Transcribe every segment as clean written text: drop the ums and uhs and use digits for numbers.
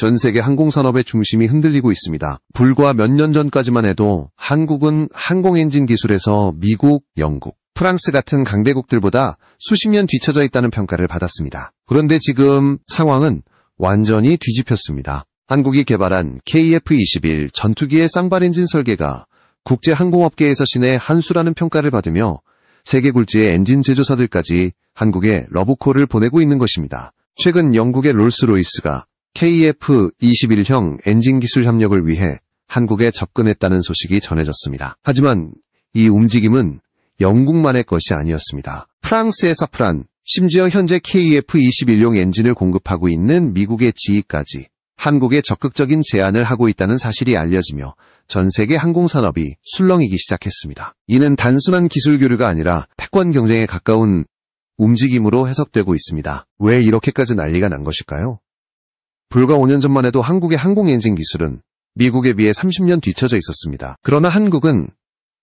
전 세계 항공산업의 중심이 흔들리고 있습니다. 불과 몇 년 전까지만 해도 한국은 항공엔진 기술에서 미국, 영국, 프랑스 같은 강대국들보다 수십 년 뒤처져 있다는 평가를 받았습니다. 그런데 지금 상황은 완전히 뒤집혔습니다. 한국이 개발한 KF-21 전투기의 쌍발 엔진 설계가 국제항공업계에서 신의 한 수라는 평가를 받으며 세계 굴지의 엔진 제조사들까지 한국에 러브콜을 보내고 있는 것입니다. 최근 영국의 롤스로이스가 KF-21형 엔진 기술 협력을 위해 한국에 접근했다는 소식이 전해졌습니다. 하지만 이 움직임은 영국만의 것이 아니었습니다. 프랑스의 사프란, 심지어 현재 KF-21용 엔진을 공급하고 있는 미국의 GE까지 한국에 적극적인 제안을 하고 있다는 사실이 알려지며 전 세계 항공산업이 술렁이기 시작했습니다. 이는 단순한 기술 교류가 아니라 패권 경쟁에 가까운 움직임으로 해석되고 있습니다. 왜 이렇게까지 난리가 난 것일까요? 불과 5년 전만 해도 한국의 항공엔진 기술은 미국에 비해 30년 뒤처져 있었습니다. 그러나 한국은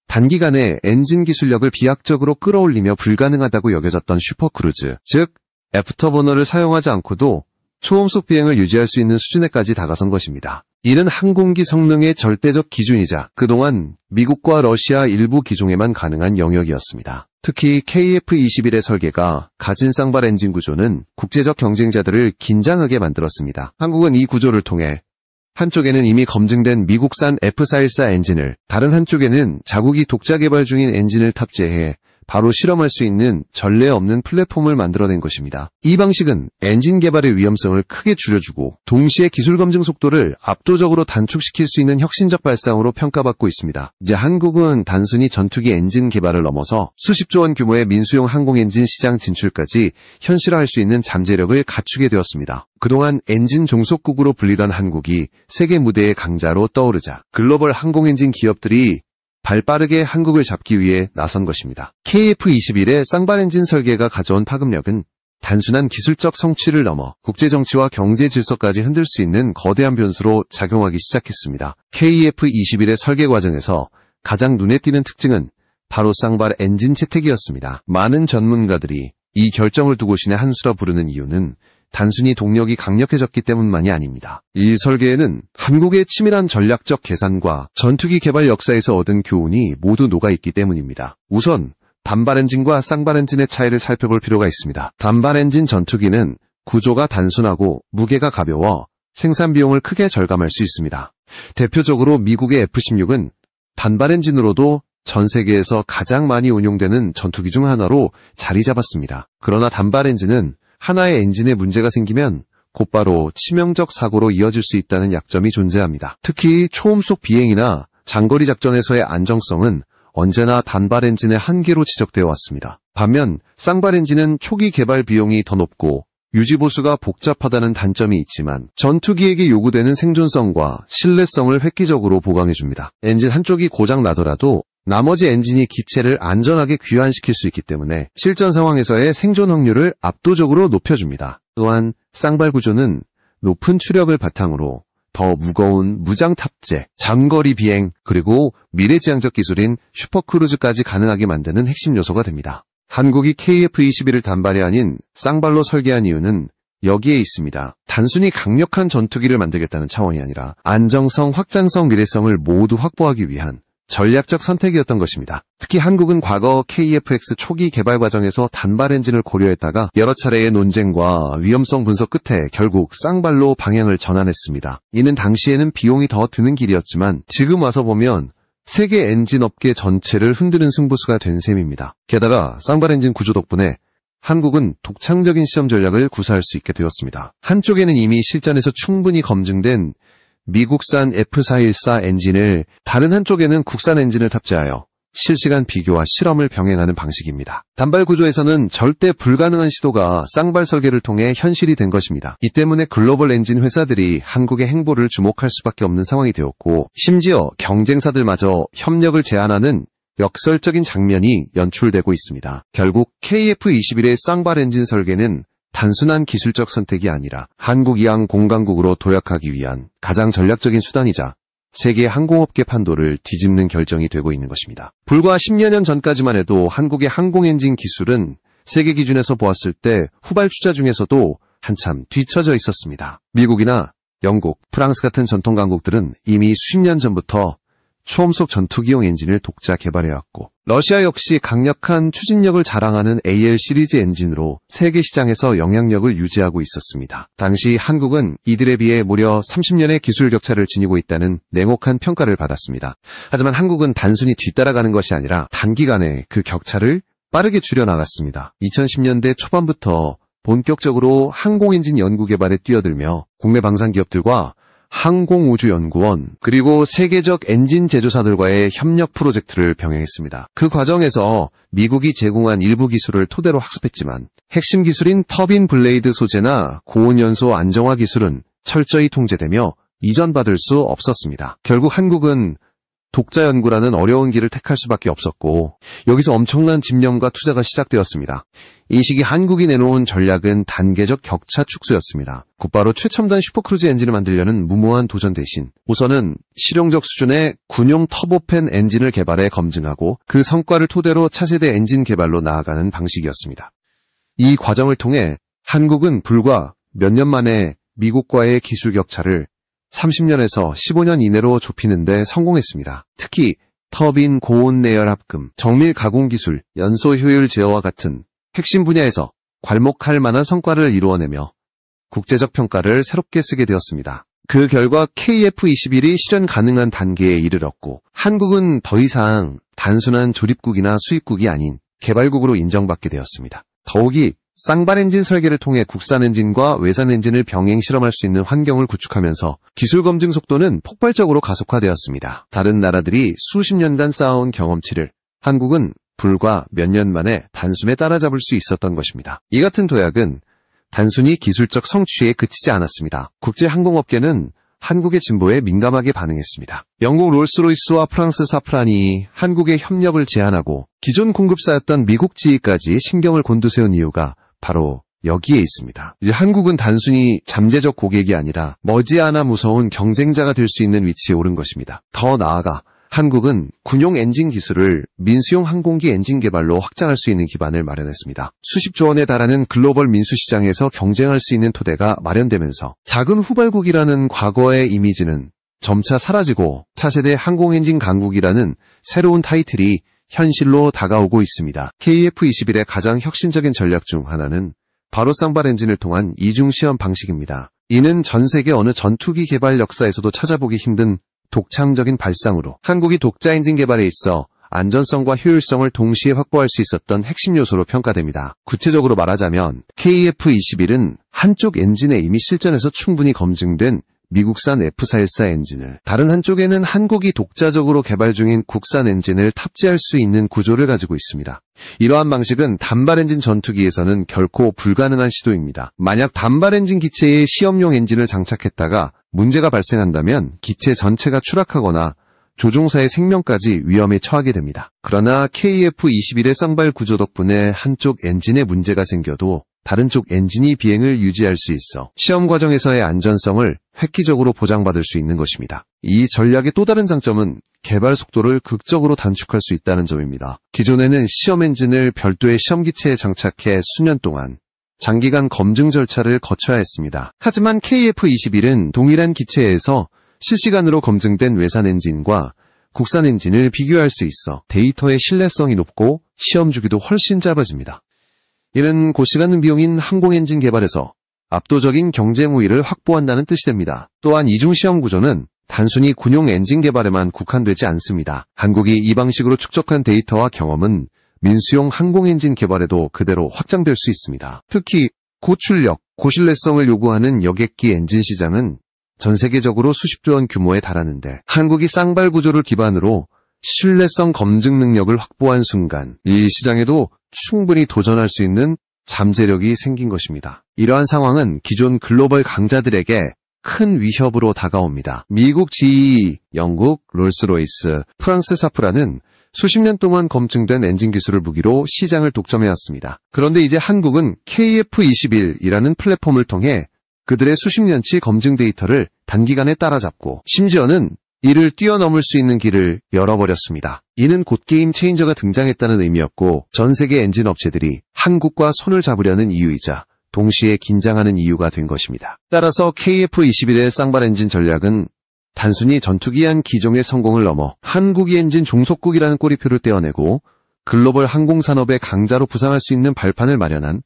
단기간에 엔진 기술력을 비약적으로 끌어올리며 불가능하다고 여겨졌던 슈퍼크루즈, 즉 애프터버너를 사용하지 않고도 초음속 비행을 유지할 수 있는 수준에까지 다가선 것입니다. 이는 항공기 성능의 절대적 기준이자 그동안 미국과 러시아 일부 기종에만 가능한 영역이었습니다. 특히 KF-21의 설계가 가진 쌍발 엔진 구조는 국제적 경쟁자들을 긴장하게 만들었습니다. 한국은 이 구조를 통해 한쪽에는 이미 검증된 미국산 F414 엔진을, 다른 한쪽에는 자국이 독자 개발 중인 엔진을 탑재해 바로 실험할 수 있는 전례 없는 플랫폼을 만들어낸 것입니다. 이 방식은 엔진 개발의 위험성을 크게 줄여주고 동시에 기술 검증 속도를 압도적으로 단축시킬 수 있는 혁신적 발상으로 평가받고 있습니다. 이제 한국은 단순히 전투기 엔진 개발을 넘어서 수십조 원 규모의 민수용 항공엔진 시장 진출까지 현실화할 수 있는 잠재력을 갖추게 되었습니다. 그동안 엔진 종속국으로 불리던 한국이 세계 무대의 강자로 떠오르자 글로벌 항공엔진 기업들이 발빠르게 한국을 잡기 위해 나선 것입니다. KF-21의 쌍발 엔진 설계가 가져온 파급력은 단순한 기술적 성취를 넘어 국제정치와 경제 질서까지 흔들 수 있는 거대한 변수로 작용하기 시작했습니다. KF-21의 설계 과정에서 가장 눈에 띄는 특징은 바로 쌍발 엔진 채택이었습니다. 많은 전문가들이 이 결정을 두고 신의 한 수라 부르는 이유는 단순히 동력이 강력해졌기 때문만이 아닙니다. 이 설계에는 한국의 치밀한 전략적 계산과 전투기 개발 역사에서 얻은 교훈이 모두 녹아있기 때문입니다. 우선 단발 엔진과 쌍발 엔진의 차이를 살펴볼 필요가 있습니다. 단발 엔진 전투기는 구조가 단순하고 무게가 가벼워 생산 비용을 크게 절감할 수 있습니다. 대표적으로 미국의 F-16은 단발 엔진으로도 전 세계에서 가장 많이 운용되는 전투기 중 하나로 자리 잡았습니다. 그러나 단발 엔진은 하나의 엔진에 문제가 생기면 곧바로 치명적 사고로 이어질 수 있다는 약점이 존재합니다. 특히 초음속 비행이나 장거리 작전에서의 안정성은 언제나 단발 엔진의 한계로 지적되어 왔습니다. 반면 쌍발 엔진은 초기 개발 비용이 더 높고 유지보수가 복잡하다는 단점이 있지만 전투기에게 요구되는 생존성과 신뢰성을 획기적으로 보강해줍니다. 엔진 한쪽이 고장 나더라도 나머지 엔진이 기체를 안전하게 귀환시킬 수 있기 때문에 실전 상황에서의 생존 확률을 압도적으로 높여줍니다. 또한 쌍발 구조는 높은 추력을 바탕으로 더 무거운 무장 탑재, 장거리 비행, 그리고 미래지향적 기술인 슈퍼크루즈까지 가능하게 만드는 핵심 요소가 됩니다. 한국이 KF-21을 단발이 아닌 쌍발로 설계한 이유는 여기에 있습니다. 단순히 강력한 전투기를 만들겠다는 차원이 아니라 안정성, 확장성, 미래성을 모두 확보하기 위한 전략적 선택이었던 것입니다. 특히 한국은 과거 KF-X 초기 개발 과정에서 단발 엔진을 고려했다가 여러 차례의 논쟁과 위험성 분석 끝에 결국 쌍발로 방향을 전환했습니다. 이는 당시에는 비용이 더 드는 길이었지만 지금 와서 보면 세계 엔진 업계 전체를 흔드는 승부수가 된 셈입니다. 게다가 쌍발 엔진 구조 덕분에 한국은 독창적인 시험 전략을 구사할 수 있게 되었습니다. 한쪽에는 이미 실전에서 충분히 검증된 미국산 F414 엔진을, 다른 한쪽에는 국산 엔진을 탑재하여 실시간 비교와 실험을 병행하는 방식입니다. 단발 구조에서는 절대 불가능한 시도가 쌍발 설계를 통해 현실이 된 것입니다. 이 때문에 글로벌 엔진 회사들이 한국의 행보를 주목할 수밖에 없는 상황이 되었고, 심지어 경쟁사들마저 협력을 제안하는 역설적인 장면이 연출되고 있습니다. 결국 KF-21의 쌍발 엔진 설계는 단순한 기술적 선택이 아니라 한국 이항 공강국으로 도약하기 위한 가장 전략적인 수단이자 세계 항공업계 판도를 뒤집는 결정이 되고 있는 것입니다. 불과 10여 년 전까지만 해도 한국의 항공엔진 기술은 세계 기준에서 보았을 때 후발주자 중에서도 한참 뒤처져 있었습니다. 미국이나 영국, 프랑스 같은 전통 강국들은 이미 수십 년 전부터 초음속 전투기용 엔진을 독자 개발해왔고, 러시아 역시 강력한 추진력을 자랑하는 AL 시리즈 엔진으로 세계 시장에서 영향력을 유지하고 있었습니다. 당시 한국은 이들에 비해 무려 30년의 기술 격차를 지니고 있다는 냉혹한 평가를 받았습니다. 하지만 한국은 단순히 뒤따라가는 것이 아니라 단기간에 그 격차를 빠르게 줄여나갔습니다. 2010년대 초반부터 본격적으로 항공엔진 연구 개발에 뛰어들며 국내 방산기업들과 항공우주연구원 그리고 세계적 엔진 제조사들과의 협력 프로젝트를 병행했습니다. 그 과정에서 미국이 제공한 일부 기술을 토대로 학습했지만 핵심 기술인 터빈 블레이드 소재나 고온연소 안정화 기술은 철저히 통제되며 이전받을 수 없었습니다. 결국 한국은 독자 연구라는 어려운 길을 택할 수밖에 없었고, 여기서 엄청난 집념과 투자가 시작되었습니다. 이 시기 한국이 내놓은 전략은 단계적 격차 축소였습니다. 곧바로 최첨단 슈퍼크루즈 엔진을 만들려는 무모한 도전 대신 우선은 실용적 수준의 군용 터보팬 엔진을 개발해 검증하고 그 성과를 토대로 차세대 엔진 개발로 나아가는 방식이었습니다. 이 과정을 통해 한국은 불과 몇 년 만에 미국과의 기술 격차를 30년에서 15년 이내로 좁히는 데 성공했습니다. 특히 터빈 고온 내열 합금, 정밀 가공 기술, 연소 효율 제어와 같은 핵심 분야에서 괄목할 만한 성과를 이루어내며 국제적 평가를 새롭게 쓰게 되었습니다. 그 결과 KF-21이 실현 가능한 단계에 이르렀고, 한국은 더 이상 단순한 조립국이나 수입국이 아닌 개발국으로 인정받게 되었습니다. 더욱이 쌍발 엔진 설계를 통해 국산 엔진과 외산 엔진을 병행 실험할 수 있는 환경을 구축하면서 기술 검증 속도는 폭발적으로 가속화되었습니다. 다른 나라들이 수십 년간 쌓아온 경험치를 한국은 불과 몇 년 만에 단숨에 따라잡을 수 있었던 것입니다. 이 같은 도약은 단순히 기술적 성취에 그치지 않았습니다. 국제항공업계는 한국의 진보에 민감하게 반응했습니다. 영국 롤스로이스와 프랑스 사프란이 한국의 협력을 제안하고 기존 공급사였던 미국 GE까지 신경을 곤두세운 이유가 바로 여기에 있습니다. 이제 한국은 단순히 잠재적 고객이 아니라 머지않아 무서운 경쟁자가 될 수 있는 위치에 오른 것입니다. 더 나아가 한국은 군용 엔진 기술을 민수용 항공기 엔진 개발로 확장할 수 있는 기반을 마련했습니다. 수십조 원에 달하는 글로벌 민수 시장에서 경쟁할 수 있는 토대가 마련되면서 작은 후발국이라는 과거의 이미지는 점차 사라지고 차세대 항공엔진 강국이라는 새로운 타이틀이 현실로 다가오고 있습니다. KF-21의 가장 혁신적인 전략 중 하나는 바로 쌍발 엔진을 통한 이중 시험 방식입니다. 이는 전 세계 어느 전투기 개발 역사에서도 찾아보기 힘든 독창적인 발상으로 한국이 독자 엔진 개발에 있어 안전성과 효율성을 동시에 확보할 수 있었던 핵심 요소로 평가됩니다. 구체적으로 말하자면 KF-21은 한쪽 엔진에 이미 실전에서 충분히 검증된 미국산 F414 엔진을, 다른 한쪽에는 한국이 독자적으로 개발 중인 국산 엔진을 탑재할 수 있는 구조를 가지고 있습니다. 이러한 방식은 단발 엔진 전투기에서는 결코 불가능한 시도입니다. 만약 단발 엔진 기체에 시험용 엔진을 장착했다가 문제가 발생한다면 기체 전체가 추락하거나 조종사의 생명까지 위험에 처하게 됩니다. 그러나 KF-21의 쌍발 구조 덕분에 한쪽 엔진에 문제가 생겨도 다른 쪽 엔진이 비행을 유지할 수 있어 시험 과정에서의 안전성을 획기적으로 보장받을 수 있는 것입니다. 이 전략의 또 다른 장점은 개발 속도를 극적으로 단축할 수 있다는 점입니다. 기존에는 시험 엔진을 별도의 시험 기체에 장착해 수년 동안 장기간 검증 절차를 거쳐야 했습니다. 하지만 KF-21은 동일한 기체에서 실시간으로 검증된 외산 엔진과 국산 엔진을 비교할 수 있어 데이터의 신뢰성이 높고 시험 주기도 훨씬 짧아집니다. 이는 고시가는 비용인 항공엔진 개발에서 압도적인 경쟁 우위를 확보한다는 뜻이 됩니다. 또한 이중 시험 구조는 단순히 군용 엔진 개발에만 국한되지 않습니다. 한국이 이 방식으로 축적한 데이터와 경험은 민수용 항공엔진 개발에도 그대로 확장될 수 있습니다. 특히 고출력, 고신뢰성을 요구하는 여객기 엔진 시장은 전 세계적으로 수십조 원 규모에 달하는데, 한국이 쌍발 구조를 기반으로 신뢰성 검증 능력을 확보한 순간 이 시장에도 충분히 도전할 수 있는 잠재력이 생긴 것입니다. 이러한 상황은 기존 글로벌 강자들에게 큰 위협으로 다가옵니다. 미국 GE, 영국 롤스로이스, 프랑스 사프란은 수십 년 동안 검증된 엔진 기술을 무기로 시장을 독점해왔습니다. 그런데 이제 한국은 KF-21이라는 플랫폼을 통해 그들의 수십 년치 검증 데이터를 단기간에 따라잡고 심지어는 이를 뛰어넘을 수 있는 길을 열어버렸습니다. 이는 곧 게임 체인저가 등장했다는 의미였고 전 세계 엔진 업체들이 한국과 손을 잡으려는 이유이자 동시에 긴장하는 이유가 된 것입니다. 따라서 KF-21의 쌍발 엔진 전략은 단순히 전투기한 기종의 성공을 넘어 한국이 엔진 종속국이라는 꼬리표를 떼어내고 글로벌 항공산업의 강자로 부상할 수 있는 발판을 마련한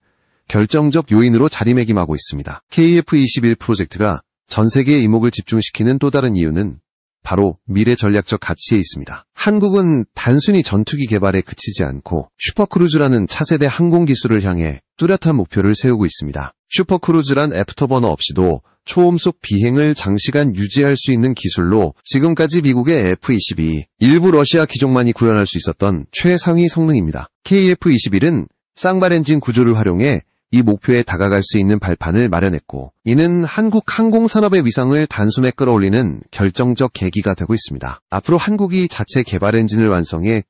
결정적 요인으로 자리매김하고 있습니다. KF-21 프로젝트가 전 세계의 이목을 집중시키는 또 다른 이유는 바로 미래 전략적 가치에 있습니다. 한국은 단순히 전투기 개발에 그치지 않고 슈퍼크루즈라는 차세대 항공 기술을 향해 뚜렷한 목표를 세우고 있습니다. 슈퍼크루즈란 애프터버너 없이도 초음속 비행을 장시간 유지할 수 있는 기술로 지금까지 미국의 F-22, 일부 러시아 기종만이 구현할 수 있었던 최상위 성능입니다. KF-21은 쌍발 엔진 구조를 활용해 이 목표에 다가갈 수 있는 발판을 마련했고, 이는 한국 항공산업의 위상을 단숨에 끌어올리는 결정적 계기가 되고 있습니다. 앞으로 한국이 자체 개발 엔진을 완성해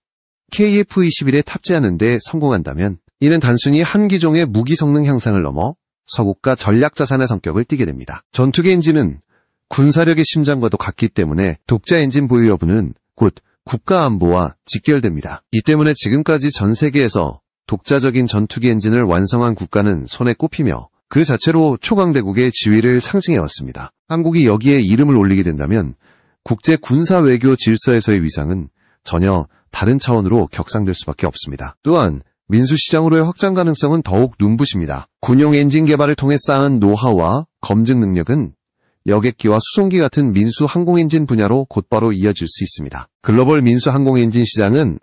KF-21에 탑재하는 데 성공한다면 이는 단순히 한 기종의 무기 성능 향상을 넘어 서국가 전략 자산의 성격을 띠게 됩니다. 전투기 엔진은 군사력의 심장과도 같기 때문에 독자 엔진 보유 여부는 곧 국가 안보와 직결됩니다. 이 때문에 지금까지 전 세계에서 독자적인 전투기 엔진을 완성한 국가는 손에 꼽히며 그 자체로 초강대국의 지위를 상징해왔습니다. 한국이 여기에 이름을 올리게 된다면 국제 군사 외교 질서에서의 위상은 전혀 다른 차원으로 격상될 수밖에 없습니다. 또한 민수시장으로의 확장 가능성은 더욱 눈부십니다. 군용 엔진 개발을 통해 쌓은 노하우와 검증 능력은 여객기와 수송기 같은 민수 항공엔진 분야로 곧바로 이어질 수 있습니다. 글로벌 민수 항공엔진 시장은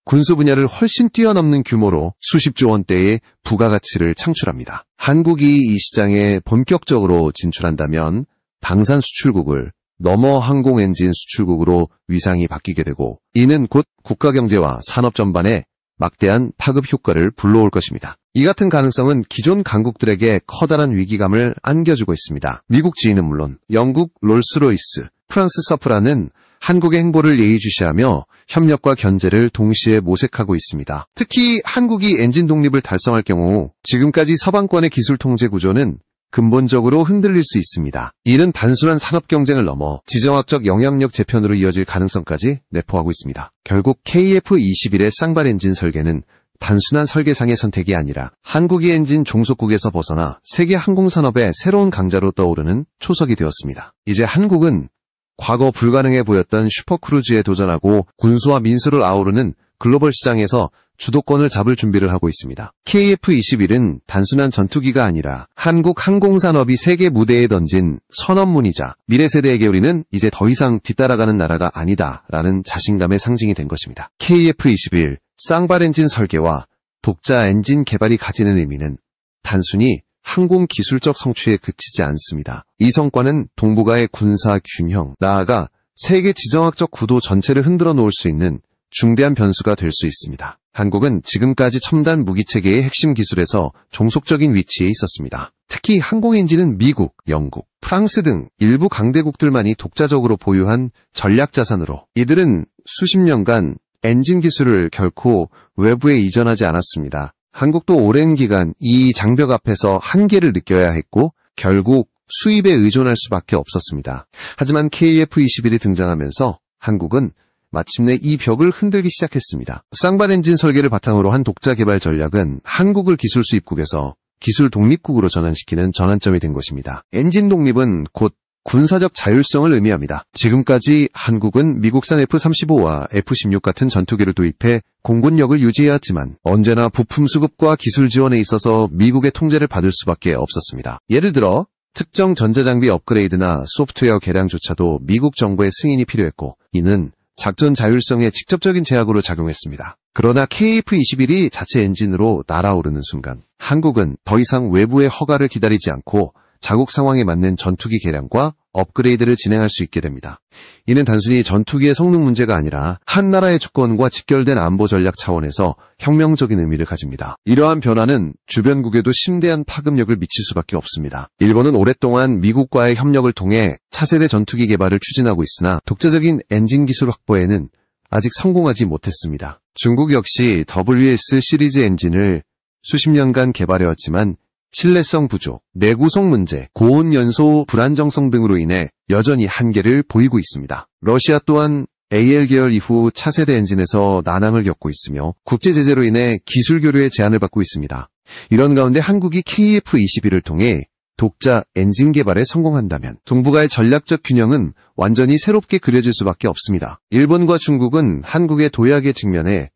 군수 분야를 훨씬 뛰어넘는 규모로 수십조 원대의 부가가치를 창출합니다. 한국이 이 시장에 본격적으로 진출한다면 방산 수출국을 넘어 항공엔진 수출국으로 위상이 바뀌게 되고, 이는 곧 국가경제와 산업 전반에 막대한 파급 효과를 불러올 것입니다. 이 같은 가능성은 기존 강국들에게 커다란 위기감을 안겨주고 있습니다. 미국 지인은 물론 영국 롤스로이스, 프랑스 서프라는 한국의 행보를 예의주시하며 협력과 견제를 동시에 모색하고 있습니다. 특히 한국이 엔진 독립을 달성할 경우 지금까지 서방권의 기술 통제 구조는 근본적으로 흔들릴 수 있습니다. 이는 단순한 산업 경쟁을 넘어 지정학적 영향력 재편으로 이어질 가능성까지 내포하고 있습니다. 결국 KF-21의 쌍발 엔진 설계는 단순한 설계상의 선택이 아니라 한국이 엔진 종속국에서 벗어나 세계 항공산업의 새로운 강자로 떠오르는 초석이 되었습니다. 이제 한국은 과거 불가능해 보였던 슈퍼크루즈에 도전하고 군수와 민수를 아우르는 글로벌 시장에서 주도권을 잡을 준비를 하고 있습니다. KF-21은 단순한 전투기가 아니라 한국 항공산업이 세계 무대에 던진 선언문이자 미래 세대에게 우리는 이제 더 이상 뒤따라가는 나라가 아니다라는 자신감의 상징이 된 것입니다. KF-21 쌍발 엔진 설계와 독자 엔진 개발이 가지는 의미는 단순히 항공 기술적 성취에 그치지 않습니다. 이 성과는 동북아의 군사 균형, 나아가 세계 지정학적 구도 전체를 흔들어 놓을 수 있는 중대한 변수가 될 수 있습니다. 한국은 지금까지 첨단 무기체계의 핵심 기술에서 종속적인 위치에 있었습니다. 특히 항공엔진은 미국, 영국, 프랑스 등 일부 강대국들만이 독자적으로 보유한 전략 자산으로 이들은 수십 년간 엔진 기술을 결코 외부에 이전하지 않았습니다. 한국도 오랜 기간 이 장벽 앞에서 한계를 느껴야 했고 결국 수입에 의존할 수밖에 없었습니다. 하지만 KF-21이 등장하면서 한국은 마침내 이 벽을 흔들기 시작했습니다. 쌍발 엔진 설계를 바탕으로 한 독자 개발 전략은 한국을 기술 수입국에서 기술 독립국으로 전환시키는 전환점이 된 것입니다. 엔진 독립은 곧 군사적 자율성을 의미합니다. 지금까지 한국은 미국산 F-35와 F-16 같은 전투기를 도입해 공군력을 유지해왔지만 언제나 부품 수급과 기술 지원에 있어서 미국의 통제를 받을 수밖에 없었습니다. 예를 들어 특정 전자장비 업그레이드나 소프트웨어 개량조차도 미국 정부의 승인이 필요했고, 이는 작전 자율성에 직접적인 제약으로 작용했습니다. 그러나 KF-21이 자체 엔진으로 날아오르는 순간 한국은 더 이상 외부의 허가를 기다리지 않고 자국 상황에 맞는 전투기 개량과 업그레이드를 진행할 수 있게 됩니다. 이는 단순히 전투기의 성능 문제가 아니라 한 나라의 주권과 직결된 안보 전략 차원에서 혁명적인 의미를 가집니다. 이러한 변화는 주변국에도 심대한 파급력을 미칠 수밖에 없습니다. 일본은 오랫동안 미국과의 협력을 통해 차세대 전투기 개발을 추진하고 있으나 독자적인 엔진 기술 확보에는 아직 성공하지 못했습니다. 중국 역시 WS 시리즈 엔진을 수십 년간 개발해왔지만 신뢰성 부족, 내구성 문제, 고온 연소 불안정성 등으로 인해 여전히 한계를 보이고 있습니다. 러시아 또한 AL 계열 이후 차세대 엔진에서 난항을 겪고 있으며 국제 제재로 인해 기술 교류에 제한을 받고 있습니다. 이런 가운데 한국이 KF-21을 통해 독자 엔진 개발에 성공한다면 동북아의 전략적 균형은 완전히 새롭게 그려질 수밖에 없습니다. 일본과 중국은 한국의 도약에 직면해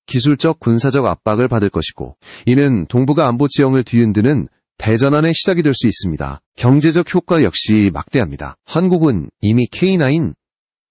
기술적 군사적 압박을 받을 것이고, 이는 동북아 안보 지형을 뒤흔드는 대전환의 시작이 될 수 있습니다. 경제적 효과 역시 막대합니다. 한국은 이미 K9,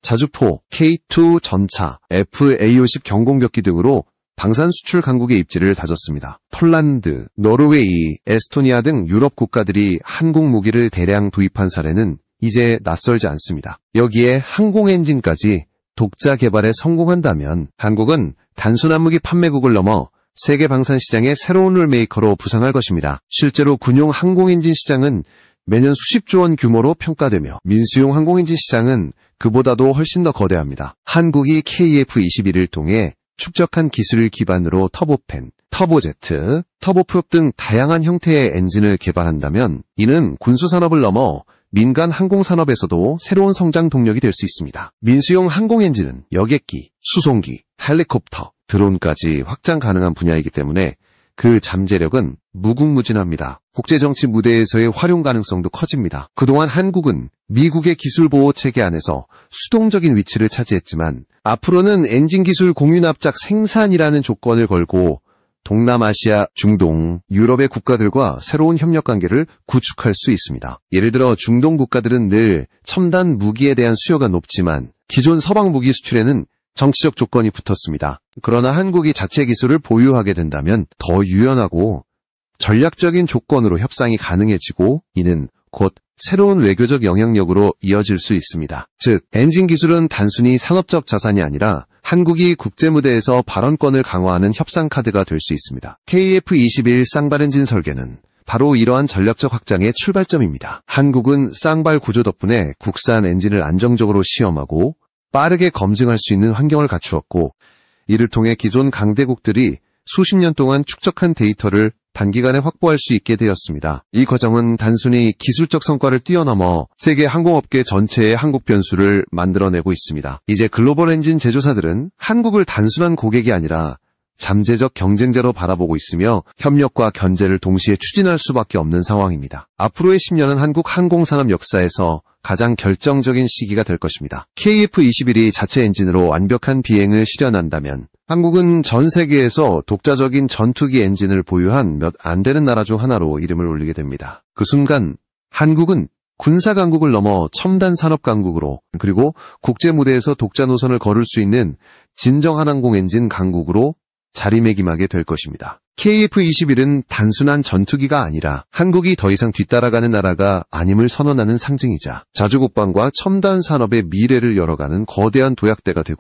자주포, K2 전차, FA-50 경공격기 등으로 방산 수출 강국의 입지를 다졌습니다. 폴란드, 노르웨이, 에스토니아 등 유럽 국가들이 한국 무기를 대량 도입한 사례는 이제 낯설지 않습니다. 여기에 항공 엔진까지 독자 개발에 성공한다면 한국은 단순한 무기 판매국을 넘어 세계 방산 시장의 새로운 롤메이커로 부상할 것입니다. 실제로 군용 항공엔진 시장은 매년 수십조 원 규모로 평가되며 민수용 항공엔진 시장은 그보다도 훨씬 더 거대합니다. 한국이 KF-21을 통해 축적한 기술을 기반으로 터보팬, 터보제트, 터보프롭 등 다양한 형태의 엔진을 개발한다면 이는 군수산업을 넘어 민간 항공산업에서도 새로운 성장 동력이 될 수 있습니다. 민수용 항공엔진은 여객기, 수송기, 헬리콥터, 드론까지 확장 가능한 분야이기 때문에 그 잠재력은 무궁무진합니다. 국제정치 무대에서의 활용 가능성도 커집니다. 그동안 한국은 미국의 기술보호 체계 안에서 수동적인 위치를 차지했지만 앞으로는 엔진 기술 공유납작 생산이라는 조건을 걸고 동남아시아, 중동, 유럽의 국가들과 새로운 협력 관계를 구축할 수 있습니다. 예를 들어 중동 국가들은 늘 첨단 무기에 대한 수요가 높지만 기존 서방 무기 수출에는 정치적 조건이 붙었습니다. 그러나 한국이 자체 기술을 보유하게 된다면 더 유연하고 전략적인 조건으로 협상이 가능해지고 이는 곧 새로운 외교적 영향력으로 이어질 수 있습니다. 즉, 엔진 기술은 단순히 산업적 자산이 아니라 한국이 국제무대에서 발언권을 강화하는 협상 카드가 될 수 있습니다. KF-21 쌍발 엔진 설계는 바로 이러한 전략적 확장의 출발점입니다. 한국은 쌍발 구조 덕분에 국산 엔진을 안정적으로 시험하고 빠르게 검증할 수 있는 환경을 갖추었고, 이를 통해 기존 강대국들이 수십 년 동안 축적한 데이터를 단기간에 확보할 수 있게 되었습니다. 이 과정은 단순히 기술적 성과를 뛰어넘어 세계 항공업계 전체의 한국 변수를 만들어내고 있습니다. 이제 글로벌 엔진 제조사들은 한국을 단순한 고객이 아니라 잠재적 경쟁자로 바라보고 있으며 협력과 견제를 동시에 추진할 수밖에 없는 상황입니다. 앞으로의 10년은 한국 항공산업 역사에서 가장 결정적인 시기가 될 것입니다. KF-21이 자체 엔진으로 완벽한 비행을 실현한다면 한국은 전 세계에서 독자적인 전투기 엔진을 보유한 몇 안 되는 나라 중 하나로 이름을 올리게 됩니다. 그 순간 한국은 군사 강국을 넘어 첨단 산업 강국으로, 그리고 국제 무대에서 독자 노선을 걸을 수 있는 진정한 항공 엔진 강국으로 자리매김하게 될 것입니다. KF-21은 단순한 전투기가 아니라 한국이 더 이상 뒤따라가는 나라가 아님을 선언하는 상징이자 자주국방과 첨단 산업의 미래를 열어가는 거대한 도약대가 되고